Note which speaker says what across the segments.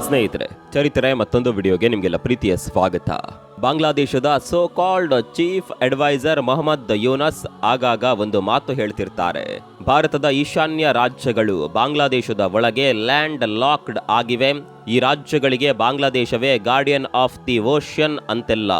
Speaker 1: ಸ್ನೇಹಿತರೆ, ಚರಿತ್ರೆ ಮತ್ತೊಂದು ವಿಡಿಯೋಗೆ ನಿಮಗೆಲ್ಲ ಪ್ರೀತಿಯ ಸ್ವಾಗತ. ಬಾಂಗ್ಲಾದೇಶದ so called chief adviser Mohammad Yunus ಆಗಾಗ ಒಂದು ಮಾತು ಹೇಳ್ತಿರ್ತಾರೆ. ಭಾರತದ ಈಶಾನ್ಯ ರಾಜ್ಯಗಳು ಬಾಂಗ್ಲಾದೇಶದ ಒಳಗೆ ಲ್ಯಾಂಡ್ ಲಾಕ್ಡ್ ಆಗಿವೆ. ಈ ರಾಜ್ಯಗಳಿಗೆ ಬಾಂಗ್ಲಾದೇಶವೇ ಗಾರ್ಡಿಯನ್ ಆಫ್ ದಿ ಓಷನ್ ಅಂತೆಲ್ಲ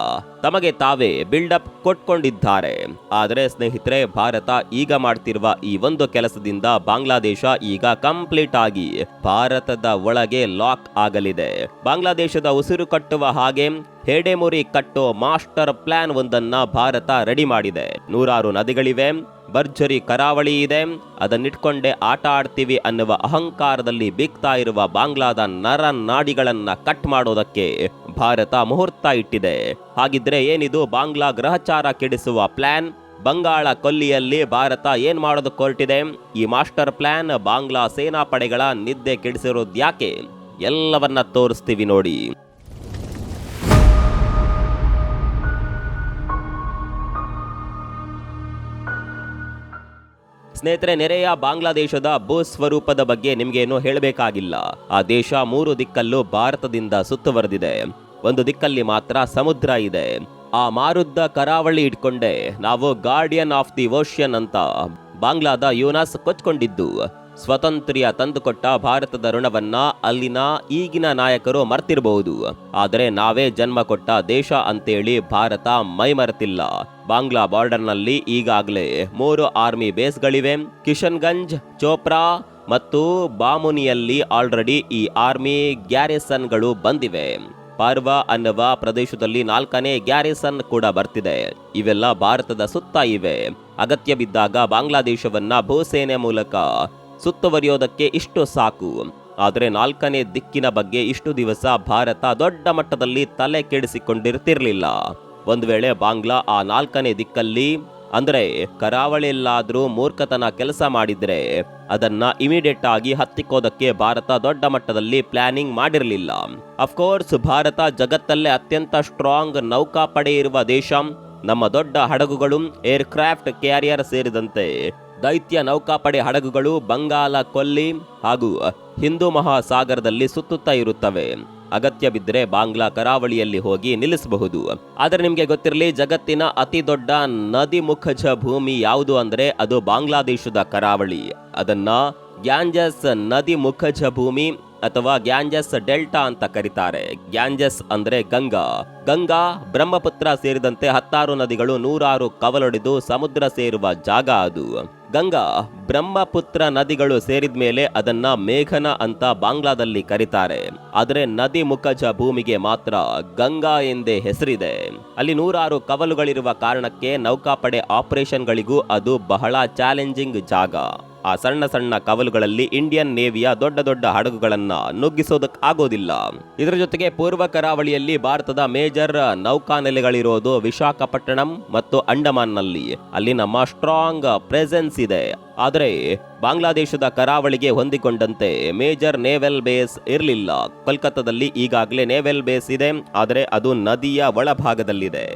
Speaker 1: ತಮಗೆ ತಾವೇ ಬಿಲ್ಡಪ್ ಕೊಟ್ಕೊಂಡಿದ್ದಾರೆ. ಆದರೆ ಸ್ನೇಹಿತರೆ, ಭಾರತ ಈಗ ಮಾಡ್ತಿರುವ ಈ ಒಂದು ಕೆಲಸದಿಂದ ಬಾಂಗ್ಲಾದೇಶ ಈಗ ಕಂಪ್ಲೀಟ್ ಆಗಿ ಭಾರತದ ಒಳಗೆ ಲಾಕ್ ಆಗಲಿದೆ. ಬಾಂಗ್ಲಾದೇಶದ ಉಸಿರು ಕಟ್ಟುವ ಹಾಗೆ ಹೇಡೆಮುರಿ ಕಟ್ಟೋ ಮಾಸ್ಟರ್ ಪ್ಲಾನ್ ಒಂದನ್ನ ಭಾರತ ರೆಡಿ ಮಾಡಿದೆ. 100 ನದಿಗಳಿವೆ, ಭರ್ಜರಿ ಕರಾವಳಿ ಇದೆ, ಅದನ್ನಿಟ್ಕೊಂಡೆ ಆಟ ಆಡ್ತೀವಿ ಅನ್ನುವ ಅಹಂಕಾರದಲ್ಲಿ ಬೀಗ್ತಾ ಇರುವ ಬಾಂಗ್ಲಾದ ನರ ನಾಡಿಗಳನ್ನ ಕಟ್ ಮಾಡೋದಕ್ಕೆ ಭಾರತ ಮುಹೂರ್ತ ಇಟ್ಟಿದೆ. ಹಾಗಿದ್ರೆ ಏನಿದು ಬಾಂಗ್ಲಾ ಗ್ರಹಚಾರ ಕೆಡಿಸುವ ಪ್ಲಾನ್? ಬಂಗಾಳ ಕೊಲ್ಲಿಯಲ್ಲಿ ಭಾರತ ಏನ್ ಮಾಡೋದಕ್ಕೆ ಹೊರಟಿದೆ? ಈ ಮಾಸ್ಟರ್ ಪ್ಲಾನ್ ಬಾಂಗ್ಲಾ ಸೇನಾ ಪಡೆಗಳ ನಿದ್ದೆ ಕೆಡಿಸಿರೋದ್ಯಾಕೆ? ಎಲ್ಲವನ್ನ ತೋರಿಸ್ತೀವಿ ನೋಡಿ. ಸ್ನೇಹಿತರೆ, ನೆರೆಯ ಬಾಂಗ್ಲಾದೇಶದ ಭೂಸ್ವರೂಪದ ಬಗ್ಗೆ ನಿಮ್ಗೇನು ಹೇಳಬೇಕಾಗಿಲ್ಲ. ಆ ದೇಶ 3 ದಿಕ್ಕಲ್ಲೂ ಭಾರತದಿಂದ ಸುತ್ತುವರೆದಿದೆ. ಒಂದು ದಿಕ್ಕಲ್ಲಿ ಮಾತ್ರ ಸಮುದ್ರ ಇದೆ. ಆ ಮಾರುದ್ದ ಕರಾವಳಿ ಇಟ್ಕೊಂಡೆ ನಾವು ಗಾರ್ಡಿಯನ್ ಆಫ್ ದಿ ಓಷನ್ ಅಂತ ಬಾಂಗ್ಲಾದ ಯೂನಸ್ ಕೊಚ್ಕೊಂಡಿದ್ದು. ಸ್ವಾತಂತ್ರ್ಯ ತಂದುಕೊಟ್ಟ ಭಾರತದ ಋಣವನ್ನ ಅಲ್ಲಿನ ಈಗಿನ ನಾಯಕರು ಮರ್ತಿರಬಹುದು, ಆದರೆ ನಾವೇ ಜನ್ಮ ಕೊಟ್ಟ ದೇಶ ಅಂತೇಳಿ ಭಾರತ ಮೈಮರೆತಿಲ್ಲ. ಬಾಂಗ್ಲಾ ಬಾರ್ಡರ್ನಲ್ಲಿ ಈಗಾಗಲೇ 3 ಆರ್ಮಿ ಬೇಸ್ಗಳಿವೆ. ಕಿಶನ್ಗಂಜ್, ಚೋಪ್ರಾ ಮತ್ತು ಬಾಮುನಿಯಲ್ಲಿ ಆಲ್ರೆಡಿ ಈ ಆರ್ಮಿ ಗ್ಯಾರಿಸನ್ಗಳು ಬಂದಿವೆ. ಪಾರ್ವಾ ಅನ್ನುವ ಪ್ರದೇಶದಲ್ಲಿ 4ನೇ ಗ್ಯಾರಿಸನ್ ಕೂಡ ಬರ್ತಿದೆ. ಇವೆಲ್ಲ ಭಾರತದ ಸುತ್ತ ಇವೆ. ಅಗತ್ಯ ಬಿದ್ದಾಗ ಬಾಂಗ್ಲಾದೇಶವನ್ನ ಭೂಸೇನೆ ಮೂಲಕ ಸುತ್ತುವರಿಯೋದಕ್ಕೆ ಇಷ್ಟು ಸಾಕು. ಆದರೆ 4ನೇ ದಿಕ್ಕಿನ ಬಗ್ಗೆ ಇಷ್ಟು ದಿವಸ ಭಾರತ ದೊಡ್ಡ ಮಟ್ಟದಲ್ಲಿ ತಲೆ ಕೆಡಿಸಿಕೊಂಡಿರ್ತಿರ್ಲಿಲ್ಲ. ಒಂದು ವೇಳೆ ಬಾಂಗ್ಲಾ ಆ 4ನೇ ದಿಕ್ಕಲ್ಲಿ ಅಂದ್ರೆ ಕರಾವಳಿಯಲ್ಲಾದ್ರೂ ಮೂರ್ಖತನ ಕೆಲಸ ಮಾಡಿದ್ರೆ ಅದನ್ನ ಇಮಿಡಿಯೇಟ್ ಆಗಿ ಹತ್ತಿಕ್ಕೋದಕ್ಕೆ ಭಾರತ ದೊಡ್ಡ ಮಟ್ಟದಲ್ಲಿ ಪ್ಲಾನಿಂಗ್ ಮಾಡಿರಲಿಲ್ಲ. ಅಫ್ಕೋರ್ಸ್ ಭಾರತ ಜಗತ್ತಲ್ಲೇ ಅತ್ಯಂತ ಸ್ಟ್ರಾಂಗ್ ನೌಕಾಪಡೆ ಇರುವ ದೇಶ. ನಮ್ಮ ದೊಡ್ಡ ಹಡಗುಗಳು, ಏರ್ ಕ್ರಾಫ್ಟ್ ಕ್ಯಾರಿಯರ್ ಸೇರಿದಂತೆ ದೈತ್ಯ ನೌಕಾಪಡೆ ಹಡಗುಗಳು ಬಂಗಾಲ ಕೊಲ್ಲಿ ಹಾಗೂ ಹಿಂದೂ ಮಹಾಸಾಗರದಲ್ಲಿ ಸುತ್ತುತ್ತಾ ಇರುತ್ತವೆ. ಅಗತ್ಯ ಬಿದ್ದರೆ ಬಾಂಗ್ಲಾ ಕರಾವಳಿಯಲ್ಲಿ ಹೋಗಿ ನಿಲ್ಲಿಸಬಹುದು. ಆದರೆ ನಿಮಗೆ ಗೊತ್ತಿರಲಿ, ಜಗತ್ತಿನ ಅತಿ ದೊಡ್ಡ ನದಿ ಮುಖಜ ಭೂಮಿ ಯಾವುದು ಅಂದ್ರೆ ಅದು ಬಾಂಗ್ಲಾದೇಶದ ಕರಾವಳಿ. ಅದನ್ನ ಗ್ಯಾಂಜಸ್ ನದಿ ಮುಖಜ ಭೂಮಿ ಅಥವಾ ಗ್ಯಾಂಜಸ್ ಡೆಲ್ಟಾ ಅಂತ ಕರೀತಾರೆ. ಗ್ಯಾಂಜಸ್ ಅಂದ್ರೆ ಗಂಗಾ. ಗಂಗಾ, ಬ್ರಹ್ಮಪುತ್ರ ಸೇರಿದಂತೆ 10 ನದಿಗಳು 100 ಕವಲೊಡೆದು ಸಮುದ್ರ ಸೇರುವ ಜಾಗ ಅದು. ಗಂಗಾ, ಬ್ರಹ್ಮಪುತ್ರ ನದಿಗಳು ಸೇರಿದ ಮೇಲೆ ಅದನ್ನ ಮೇಘನ ಅಂತ ಬಾಂಗ್ಲಾದಲ್ಲಿ ಕರೀತಾರೆ. ಆದರೆ ನದಿ ಮುಖಜ ಭೂಮಿಗೆ ಮಾತ್ರ ಗಂಗಾ ಎಂದೇ ಹೆಸರಿದೆ. ಅಲ್ಲಿ 100 ಕವಲುಗಳಿರುವ ಕಾರಣಕ್ಕೆ ನೌಕಾಪಡೆ ಆಪರೇಷನ್ಗಳಿಗೂ ಅದು ಬಹಳ ಚಾಲೆಂಜಿಂಗ್ ಜಾಗ. ಆ ಸಣ್ಣ ಸಣ್ಣ ಕವಲುಗಳಲ್ಲಿ ಇಂಡಿಯನ್ ನೇವಿಯ ದೊಡ್ಡ ದೊಡ್ಡ ಹಡಗುಗಳನ್ನ ನುಗ್ಗಿಸೋದಕ್ಕೆ ಆಗೋದಿಲ್ಲ. ಇದರ ಜೊತೆಗೆ ಪೂರ್ವ ಕರಾವಳಿಯಲ್ಲಿ ಭಾರತದ ಮೇಜರ್ ನೌಕಾನೆಲೆಗಳಿರೋದು ವಿಶಾಖಪಟ್ಟಣಂ ಮತ್ತು ಅಂಡಮಾನ್ನಲ್ಲಿ. ಅಲ್ಲಿ ನಮ್ಮ ಸ್ಟ್ರಾಂಗ್ ಪ್ರೆಸೆನ್ಸ್ ಇದೆ. ಆದರೆ ಬಾಂಗ್ಲಾದೇಶದ ಕರಾವಳಿಗೆ ಹೊಂದಿಕೊಂಡಂತೆ ಮೇಜರ್ ನೇವಲ್ ಬೇಸ್ ಇರಲಿಲ್ಲ. ಕೋಲ್ಕತ್ತಾದಲ್ಲಿ ಈಗಾಗಲೇ ನೇವಲ್ ಬೇಸ್ ಇದೆ, ಆದರೆ ಅದು ನದಿಯ ಒಳಭಾಗದಲ್ಲಿದೆ.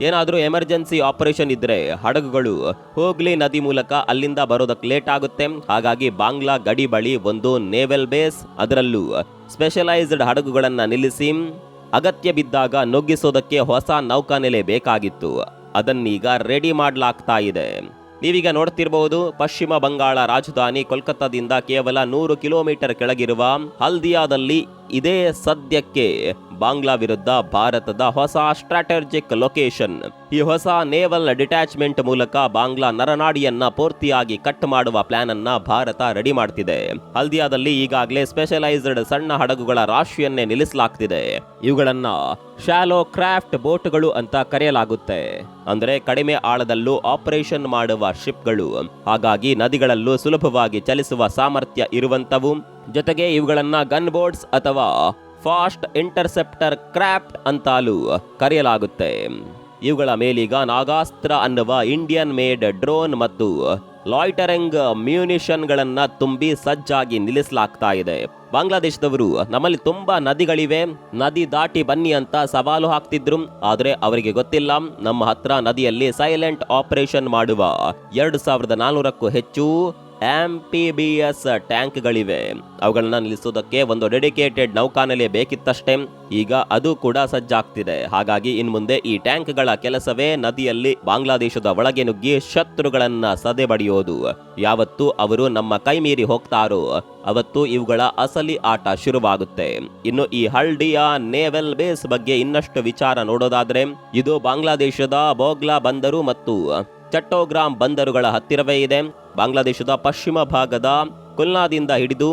Speaker 1: ಏನಾದರೂ ಎಮರ್ಜೆನ್ಸಿ ಆಪರೇಷನ್ ಇದ್ರೆ ಹಡಗುಗಳು ಹೋಗ್ಲಿ ನದಿ ಮೂಲಕ ಅಲ್ಲಿಂದ ಬರೋದಕ್ಕೆ ಲೇಟ್ ಆಗುತ್ತೆ. ಹಾಗಾಗಿ ಬಾಂಗ್ಲಾ ಗಡಿ ಬಳಿ ಒಂದು ನೇವಲ್ ಬೇಸ್, ಅದರಲ್ಲೂ ಸ್ಪೆಷಲೈಸ್ಡ್ ಹಡಗುಗಳನ್ನ ನಿಲ್ಲಿಸಿ ಅಗತ್ಯ ಬಿದ್ದಾಗ ನುಗ್ಗಿಸೋದಕ್ಕೆ ಹೊಸ ನೌಕಾನೆಲೆ ಬೇಕಾಗಿತ್ತು. ಅದನ್ನೀಗ ರೆಡಿ ಮಾಡಲಾಗ್ತಾ ಇದೆ. ನೀವೀಗ ನೋಡ್ತಿರಬಹುದು, ಪಶ್ಚಿಮ ಬಂಗಾಳ ರಾಜಧಾನಿ ಕೋಲ್ಕತ್ತಾದಿಂದ ಕೇವಲ 100 ಕಿಲೋಮೀಟರ್ ಕೆಳಗಿರುವ ಹಲ್ದಿಯಾದಲ್ಲಿ ಇದೇ ಸದ್ಯಕ್ಕೆ ಬಾಂಗ್ಲಾ ವಿರುದ್ಧ ಭಾರತದ ಹೊಸ ಸ್ಟ್ರಾಟಜಿಕ್ ಲೊಕೇಶನ್. ಈ ಹೊಸ ನೇವಲ್ ಡಿಟ್ಯಾಚ್ಮೆಂಟ್ ಮೂಲಕ ಬಾಂಗ್ಲಾ ನರನಾಡಿಯನ್ನ ಪೂರ್ತಿಯಾಗಿ ಕಟ್ ಮಾಡುವ ಪ್ಲಾನ್ ಅನ್ನ ಭಾರತ ರೆಡಿ ಮಾಡ್ತಿದೆ. ಹಲ್ದಿಯಾದಲ್ಲಿ ಈಗಾಗಲೇ ಸ್ಪೆಷಲೈಸ್ಡ್ ಸಣ್ಣ ಹಡಗುಗಳ ರಾಶಿಯನ್ನೇ ನಿಲ್ಲಿಸಲಾಗ್ತಿದೆ. ಇವುಗಳನ್ನ ಶಾಲೋ ಕ್ರಾಫ್ಟ್ ಬೋಟ್ಗಳು ಅಂತ ಕರೆಯಲಾಗುತ್ತೆ. ಅಂದ್ರೆ ಕಡಿಮೆ ಆಳದಲ್ಲೂ ಆಪರೇಷನ್ ಮಾಡುವ ಶಿಪ್ಗಳು. ಹಾಗಾಗಿ ನದಿಗಳಲ್ಲೂ ಸುಲಭವಾಗಿ ಚಲಿಸುವ ಸಾಮರ್ಥ್ಯ ಇರುವಂತವು. ಜೊತೆಗೆ ಇವುಗಳನ್ನ ಗನ್ ಬೋಟ್ಸ್ ಅಥವಾ ಫಾಸ್ಟ್ ಇಂಟರ್ಸೆಪ್ಟರ್ ಕ್ರಾಫ್ಟ್ ಅಂತಾಲೂ ಕರೆಯಲಾಗುತ್ತೆ. ಇವುಗಳ ಮೇಲೀಗ ನಾಗಾಸ್ತ್ರ ಅನ್ನುವ ಇಂಡಿಯನ್ ಮೇಡ್ ಡ್ರೋನ್ ಮತ್ತು ಲಾಯ್ಟರಿಂಗ್ ಮ್ಯೂನಿಷನ್ಗಳನ್ನ ತುಂಬಿ ಸಜ್ಜಾಗಿ ನಿಲ್ಲಿಸಲಾಗ್ತಾ ಇದೆ. ಬಾಂಗ್ಲಾದೇಶದವರು ನಮ್ಮಲ್ಲಿ ತುಂಬಾ ನದಿಗಳಿವೆ, ನದಿ ದಾಟಿ ಬನ್ನಿ ಅಂತ ಸವಾಲು ಹಾಕ್ತಿದ್ರು. ಆದ್ರೆ ಅವರಿಗೆ ಗೊತ್ತಿಲ್ಲ, ನಮ್ಮ ಹತ್ರ ನದಿಯಲ್ಲಿ ಸೈಲೆಂಟ್ ಆಪರೇಷನ್ ಮಾಡುವ 2400ಕ್ಕೂ ಹೆಚ್ಚು MPBS ಟ್ಯಾಂಕ್ಗಳಿವೆ. ಅವುಗಳನ್ನ ನಿಲ್ಲಿಸೋದಕ್ಕೆ ಒಂದು ಡೆಡಿಕೇಟೆಡ್ ನೌಕಾನೆಲೆ ಬೇಕಿತ್ತಷ್ಟೇ. ಈಗ ಅದು ಕೂಡ ಸಜ್ಜಾಗ್ತಿದೆ. ಹಾಗಾಗಿ ಇನ್ಮುಂದೆ ಈ ಟ್ಯಾಂಕ್ಗಳ ಕೆಲಸವೇ ನದಿಯಲ್ಲಿ ಬಾಂಗ್ಲಾದೇಶದ ಒಳಗೆ ನುಗ್ಗಿ ಶತ್ರುಗಳನ್ನ ಸದೆಬಡಿಯೋದು. ಯಾವತ್ತು ಅವರು ನಮ್ಮ ಕೈ ಮೀರಿ ಹೋಗ್ತಾರೋ ಅವತ್ತು ಇವುಗಳ ಅಸಲಿ ಆಟ ಶುರುವಾಗುತ್ತೆ. ಇನ್ನು ಈ ಹಲ್ಡಿಯಾ ನೇವಲ್ ಬೇಸ್ ಬಗ್ಗೆ ಇನ್ನಷ್ಟು ವಿಚಾರ ನೋಡೋದಾದ್ರೆ, ಇದು ಬಾಂಗ್ಲಾದೇಶದ ಬೋಗ್ಲಾ ಬಂದರು ಮತ್ತು ಚಟ್ಟೋಗ್ರಾಮ್ ಬಂದರುಗಳ ಹತ್ತಿರವೇ ಇದೆ. ಬಾಂಗ್ಲಾದೇಶದ ಪಶ್ಚಿಮ ಭಾಗದ ಕುಲ್ನಾದಿಂದ ಹಿಡಿದು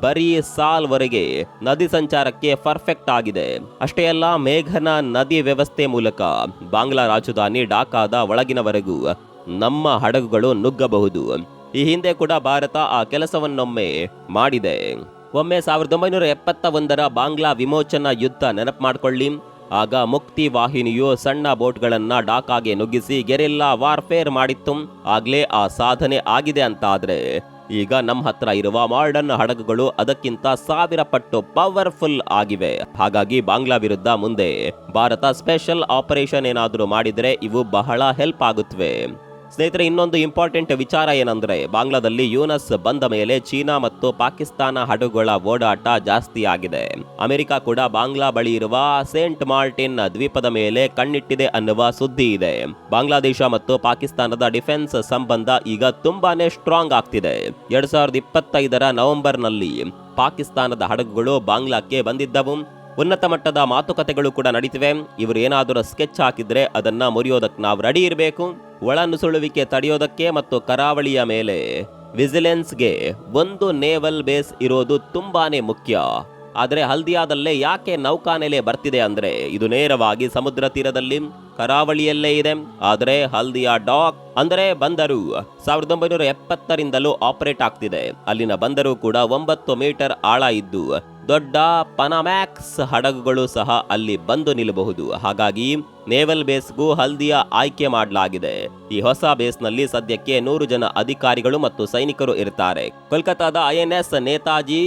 Speaker 1: ಬರೀಸಾಲ್ ವರೆಗೆ ನದಿ ಸಂಚಾರಕ್ಕೆ ಪರ್ಫೆಕ್ಟ್ ಆಗಿದೆ. ಅಷ್ಟೇ ಅಲ್ಲ, ಮೇಘನಾ ನದಿ ವ್ಯವಸ್ಥೆ ಮೂಲಕ ಬಾಂಗ್ಲಾ ರಾಜಧಾನಿ ಢಾಕಾದ ಒಳಗಿನವರೆಗೂ ನಮ್ಮ ಹಡಗುಗಳು ನುಗ್ಗಬಹುದು. ಈ ಹಿಂದೆ ಕೂಡ ಭಾರತ ಆ ಕೆಲಸವನ್ನೊಮ್ಮೆ ಮಾಡಿದೆ. ಒಮ್ಮೆ 1971ರ ಬಾಂಗ್ಲಾ ವಿಮೋಚನಾ ಯುದ್ಧ ನೆನಪು ಮಾಡ್ಕೊಳ್ಳಿ. ಆಗ ಮುಕ್ತಿ ವಾಹಿನಿಯು ಸಣ್ಣ ಬೋಟ್ಗಳನ್ನ ಢಾಕಾಗೆ ನುಗ್ಗಿಸಿ ಗೆರಿಲ್ಲಾ ವಾರ್ಫೇರ್ ಮಾಡಿತ್ತು. ಆಗ್ಲೇ ಆ ಸಾಧನೆ ಆಗಿದೆ ಅಂತ ಆದ್ರೆ, ಈಗ ನಮ್ಮ ಹತ್ರ ಇರುವ ಮಾಡರ್ನ್ ಹಡಗುಗಳು ಅದಕ್ಕಿಂತ 1000 ಪಟ್ಟು ಪವರ್ಫುಲ್ ಆಗಿವೆ. ಹಾಗಾಗಿ ಬಾಂಗ್ಲಾ ವಿರುದ್ಧ ಮುಂದೆ ಭಾರತ ಸ್ಪೆಷಲ್ ಆಪರೇಷನ್ ಏನಾದರೂ ಮಾಡಿದ್ರೆ ಇವು ಬಹಳ ಹೆಲ್ಪ್ ಆಗುತ್ತವೆ. ಸ್ನೇಹಿತರೆ, ಇನ್ನೊಂದು ಇಂಪಾರ್ಟೆಂಟ್ ವಿಚಾರ ಏನಂದ್ರೆ, ಬಾಂಗ್ಲಾದಲ್ಲಿ ಯೂನಸ್ ಬಂದ ಮೇಲೆ ಚೀನಾ ಮತ್ತು ಪಾಕಿಸ್ತಾನ ಹಡಗುಗಳ ಓಡಾಟ ಜಾಸ್ತಿ ಆಗಿದೆ. ಅಮೆರಿಕ ಕೂಡ ಬಾಂಗ್ಲಾ ಬಳಿ ಇರುವ ಸೇಂಟ್ ಮಾರ್ಟಿನ್ ದ್ವೀಪದ ಮೇಲೆ ಕಣ್ಣಿಟ್ಟಿದೆ ಅನ್ನುವ ಸುದ್ದಿ ಇದೆ. ಬಾಂಗ್ಲಾದೇಶ ಮತ್ತು ಪಾಕಿಸ್ತಾನದ ಡಿಫೆನ್ಸ್ ಸಂಬಂಧ ಈಗ ತುಂಬಾನೇ ಸ್ಟ್ರಾಂಗ್ ಆಗ್ತಿದೆ. 2025ರ ನವೆಂಬರ್ನಲ್ಲಿ ಪಾಕಿಸ್ತಾನದ ಹಡಗುಗಳು ಬಾಂಗ್ಲಾಕ್ಕೆ ಬಂದಿದ್ದವು. ಉನ್ನತ ಮಟ್ಟದ ಮಾತುಕತೆಗಳು ಕೂಡ ನಡೀತಿವೆ. ಇವರು ಏನಾದರೂ ಸ್ಕೆಚ್ ಹಾಕಿದ್ರೆ ಅದನ್ನ ಮುರಿಯೋದಕ್ಕೆ ನಾವು ರೆಡಿ ಇರಬೇಕು. ಒಳ ನುಸುಳುವಿಕೆ ತಡೆಯೋದಕ್ಕೆ ಮತ್ತು ಕರಾವಳಿಯ ಮೇಲೆ ವಿಜಿಲೆನ್ಸ್ಗೆ ಒಂದು ನೇವಲ್ ಬೇಸ್ ಇರೋದು ತುಂಬಾನೇ ಮುಖ್ಯ. ಆದರೆ ಹಲ್ದಿಯಾದಲ್ಲೇ ಯಾಕೆ ನೌಕಾನೆಲೆ ಬರ್ತಿದೆ ಅಂದ್ರೆ, ಇದು ನೇರವಾಗಿ ಸಮುದ್ರ ತೀರದಲ್ಲಿ ಕರಾವಳಿಯಲ್ಲೇ ಇದೆ. ಆದರೆ ಹಲ್ದಿಯಾ ಡಾಕ್ ಅಂದರೆ ಬಂದರು 1970ರಿಂದಲೂ ಆಪರೇಟ್ ಆಗ್ತಿದೆ. ಅಲ್ಲಿನ ಬಂದರು ಕೂಡ 9 ಮೀಟರ್ ಆಳ ಇದ್ದು ದೊಡ್ಡ ಪನಾಮ್ಯಾಕ್ಸ್ ಹಡಗುಗಳು ಸಹ ಅಲ್ಲಿ ಬಂದು ನಿಲ್ಲಬಹುದು. ಹಾಗಾಗಿ ನೇವಲ್ ಬೇಸ್ಗೂ ಹಲ್ದಿಯಾ ಆಯ್ಕೆ ಮಾಡಲಾಗಿದೆ. ಈ ಹೊಸ ಬೇಸ್ನಲ್ಲಿ ಸದ್ಯಕ್ಕೆ 100 ಜನ ಅಧಿಕಾರಿಗಳು ಮತ್ತು ಸೈನಿಕರು ಇರ್ತಾರೆ. ಕೋಲ್ಕತ್ತಾದ INS ನೇತಾಜಿ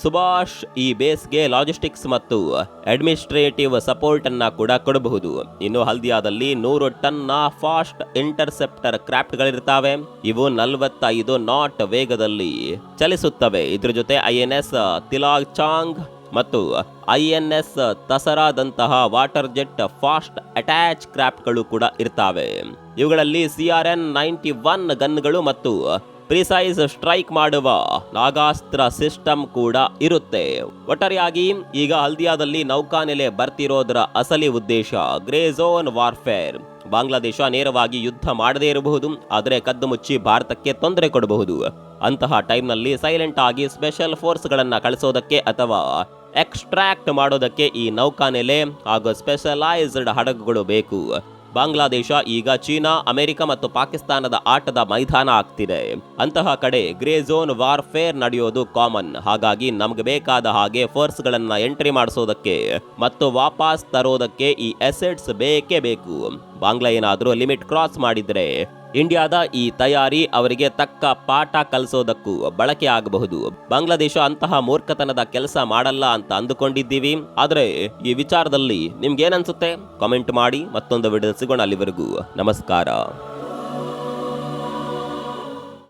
Speaker 1: ಸುಭಾಷ್ ಈ ಬೇಸ್ಗೆ ಲಾಜಿಸ್ಟಿಕ್ಸ್ ಮತ್ತು ಅಡ್ಮಿನಿಸ್ಟ್ರೇಟಿವ್ ಸಪೋರ್ಟ್ ಅನ್ನ ಕೂಡ ಕೊಡಬಹುದು. ಇನ್ನು ಹಲ್ದಿಯಾದಲ್ಲಿ 100 ಟನ್ನ ಫಾಸ್ಟ್ ಇಂಟರ್ಸೆಪ್ಟರ್ ಕ್ರಾಫ್ಟ್ಗಳಿರ್ತಾವೆ. ಇವು 45 ನಾಟ್ ವೇಗದಲ್ಲಿ ಚಲಿಸುತ್ತವೆ. ಇದ್ರ ಜೊತೆ INS ತಿಲಾಚಾಂಗ್ ಮತ್ತು INS ತಸರಾದಂತಹ ವಾಟರ್ ಜೆಟ್ ಫಾಸ್ಟ್ ಅಟ್ಯಾಚ್ ಕ್ರಾಫ್ಟ್ಗಳು ಕೂಡ ಇರ್ತಾವೆ. ಇವುಗಳಲ್ಲಿ CRN-91 ಗನ್ಗಳು ಮತ್ತು ಪ್ರಿಸೈಸ್ ಸ್ಟ್ರೈಕ್ ಮಾಡುವ ನಾಗಾಸ್ತ್ರ ಸಿಸ್ಟಮ್ ಕೂಡ ಇರುತ್ತೆ. ಒಟ್ಟಾರೆಯಾಗಿ ಈಗ ಹಲ್ದಿಯಾದಲ್ಲಿ ನೌಕಾನೆಲೆ ಬರ್ತಿರೋದರ ಅಸಲಿ ಉದ್ದೇಶ ಗ್ರೇ ಝೋನ್ ವಾರ್ಫೇರ್. ಬಾಂಗ್ಲಾದೇಶ ನೇರವಾಗಿ ಯುದ್ಧ ಮಾಡದೇ ಇರಬಹುದು, ಆದರೆ ಕದ್ದು ಮುಚ್ಚಿ ಭಾರತಕ್ಕೆ ತೊಂದರೆ ಕೊಡಬಹುದು. ಅಂತಹ ಟೈಮ್ನಲ್ಲಿ ಸೈಲೆಂಟ್ ಆಗಿ ಸ್ಪೆಷಲ್ ಫೋರ್ಸ್ಗಳನ್ನ ಕಳಿಸೋದಕ್ಕೆ ಅಥವಾ ಎಕ್ಸ್ಟ್ರಾಕ್ಟ್ ಮಾಡೋದಕ್ಕೆ ಈ ನೌಕಾನೆಲೆ ಹಾಗೂ ಸ್ಪೆಷಲೈಸ್ಡ್ ಹಡಗುಗಳು ಬೇಕು. ಬಾಂಗ್ಲಾದೇಶ ಈಗ ಚೀನಾ, ಅಮೆರಿಕ ಮತ್ತು ಪಾಕಿಸ್ತಾನದ ಆಟದ ಮೈದಾನ ಆಗ್ತಿದೆ. ಅಂತಹ ಕಡೆ ಗ್ರೇ ಝೋನ್ ವಾರ್ಫೇರ್ ನಡೆಯೋದು ಕಾಮನ್. ಹಾಗಾಗಿ ನಮ್ಗೆ ಬೇಕಾದ ಹಾಗೆ ಫೋರ್ಸ್ಗಳನ್ನ ಎಂಟ್ರಿ ಮಾಡಿಸೋದಕ್ಕೆ ಮತ್ತು ವಾಪಸ್ ತರೋದಕ್ಕೆ ಈ ಅಸೆಟ್ಸ್ ಬೇಕೇ ಬೇಕು. ಬಾಂಗ್ಲಾ ಏನಾದರೂ ಲಿಮಿಟ್ ಕ್ರಾಸ್ ಮಾಡಿದ್ರೆ ಇಂಡಿಯಾದ ಈ ತಯಾರಿ ಅವರಿಗೆ ತಕ್ಕ ಪಾಠ ಕಲಿಸೋದಕ್ಕೂ ಬಳಕೆ ಆಗಬಹುದು. ಬಾಂಗ್ಲಾದೇಶ ಅಂತಹ ಮೂರ್ಖತನದ ಕೆಲಸ ಮಾಡಲ್ಲ ಅಂತ ಅಂದುಕೊಂಡಿದ್ದೀವಿ. ಆದ್ರೆ ಈ ವಿಚಾರದಲ್ಲಿ ನಿಮ್ಗೇನನ್ಸುತ್ತೆ? ಕಾಮೆಂಟ್ ಮಾಡಿ. ಮತ್ತೊಂದು ವಿಡಿಯೋ ಸಿಗೋಣ. ಅಲ್ಲಿವರೆಗೂ ನಮಸ್ಕಾರ.